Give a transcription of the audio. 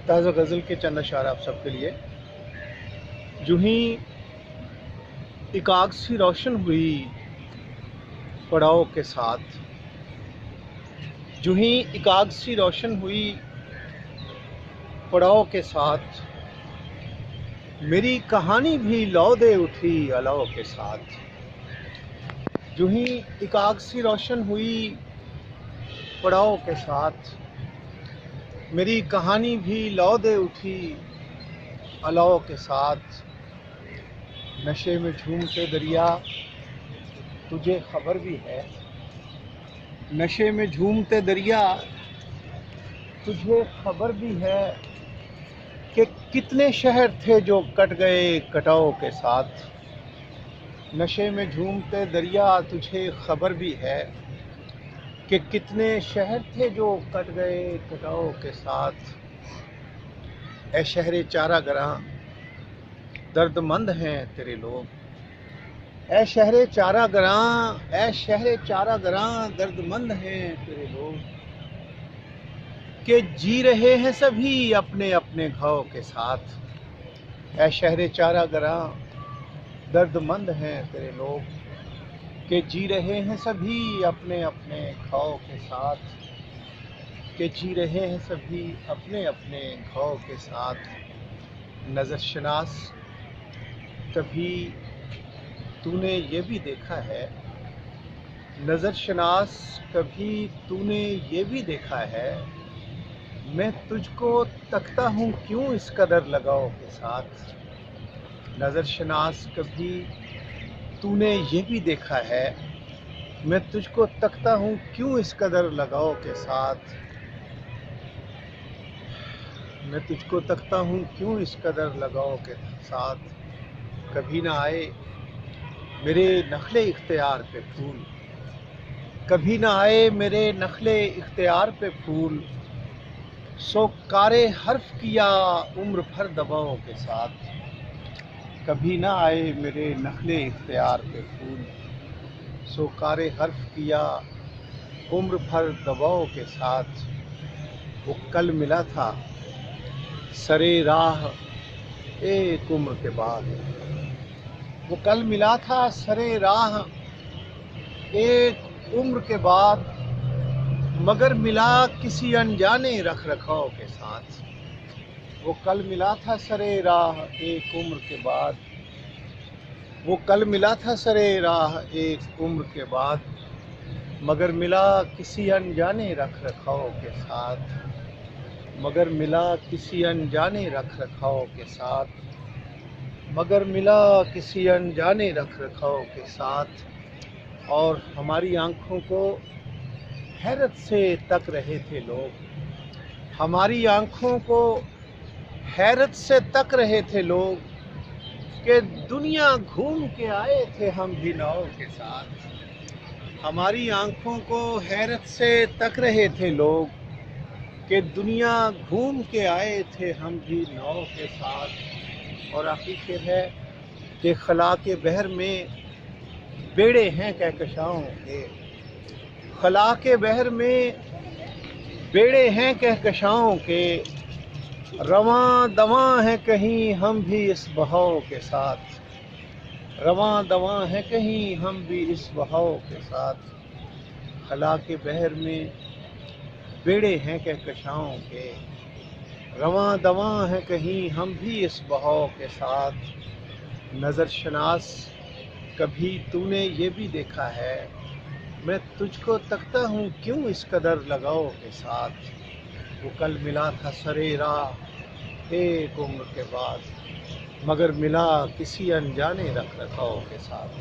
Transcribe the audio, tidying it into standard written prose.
تازہ غزل کے چند اشعار آپ سب کے لیے۔ جو ہی ایک آگ سی روشن ہوئی پڑاؤ کے ساتھ، جو ہی ایک آگ سی روشن ہوئی پڑاؤ کے ساتھ، میری کہانی بھی لو دے اٹھی الاؤ کے ساتھ۔ جو ہی ایک آگ سی روشن ہوئی پڑاؤ کے ساتھ، میری کہانی بھی لو دے اٹھی الاؤ کے ساتھ۔ نشے میں جھومتے دریا تجھے خبر بھی ہے، نشے میں جھومتے دریا تجھے خبر بھی ہے کہ کتنے شہر تھے جو کٹ گئے کٹاؤ کے ساتھ۔ نشے میں جھومتے دریا تجھے خبر بھی ہے کہ کتنے شہر تھے جو کٹ گئے کٹاؤ کے ساتھ۔ اے شہر چارہ گراں درد مند ہیں تیرے لوگ، اے شہر چارہ گراں، اے شہر چارہ گراں درد مند ہیں تیرے لوگ، کہ جی رہے ہیں سبھی اپنے اپنے گھاؤ کے ساتھ۔ اے شہر چارہ گراں درد مند ہیں تیرے لوگ، کہ جی رہے ہیں سبھی اپنے اپنے گھاؤ کے ساتھ، کہ جی رہے ہیں سبھی اپنے اپنے گھاؤ کے ساتھ۔ نظر شناس کبھی تو نے یہ بھی دیکھا ہے، نظر شناس کبھی تو نے یہ بھی دیکھا ہے، میں تجھ کو تکتا ہوں کیوں اس قدر لگاؤ کے ساتھ۔ نظر شناس کبھی تو نے یہ بھی دیکھا ہے، میں تجھ کو تکتا ہوں کیوں اس قدر لگاؤ کے ساتھ۔ میں تجھ کو تکتا ہوں کیوں اس قدر لگاؤ کے ساتھ۔ کبھی نہ آئے میرے نخل اختیار پہ پھول، کبھی نہ آئے میرے نخل اختیار پہ پھول، سو کار حرف کیا عمر بھر دباؤ کے ساتھ۔ کبھی نہ آئے میرے نخل اختیار پہ پھول، سو کار حرف کیا عمر بھر دباؤ کے ساتھ۔ وہ کل ملا تھا سرے راہ ایک عمر کے بعد، وہ کل ملا تھا سرے راہ ایک عمر کے بعد، مگر ملا کسی انجانے رکھ رکھاؤ کے ساتھ۔ وہ کل ملا تھا سرے راہ ایک عمر کے بعد، وہ کل ملا تھا سرے راہ ایک عمر کے بعد، مگر ملا کسی انجانے رکھ رکھاؤ کے ساتھ، مگر ملا کسی انجانے رکھ رکھاؤ کے ساتھ، مگر ملا کسی انجانے رکھ رکھاؤ کے ساتھ۔ اور ہماری آنکھوں کو حیرت سے تک رہے تھے لوگ، ہماری آنکھوں کو حیرت سے تک رہے تھے لوگ، کہ دنیا گھوم کے آئے تھے ہم بھی ناؤ کے ساتھ۔ ہماری آنکھوں کو حیرت سے تک رہے تھے لوگ، کہ دنیا گھوم کے آئے تھے ہم بھی ناؤ کے ساتھ۔ اور آخری شعر ہے کہ خلا کے بحر میں بیڑے ہیں کہکشاؤں کے، خلا کے بحر میں بیڑے ہیں کہکشاؤں کے، رواں دواں ہیں کہیں ہم بھی اس بہاؤ کے ساتھ، رواں دواں ہیں کہیں ہم بھی اس بہاؤ کے ساتھ۔ خلا کے بحر میں بیڑے ہیں کہکشاؤں کے، رواں دواں ہیں کہیں ہم بھی اس بہاؤ کے ساتھ۔ نظر شناس کبھی تو نے یہ بھی دیکھا ہے، میں تجھ کو تکتا ہوں کیوں اس قدر لگاؤ کے ساتھ۔ وہ کل ملا تھا سرے راہ ایک عمر کے بعد، مگر ملا کسی انجانے رکھ رکھاؤ کے ساتھ۔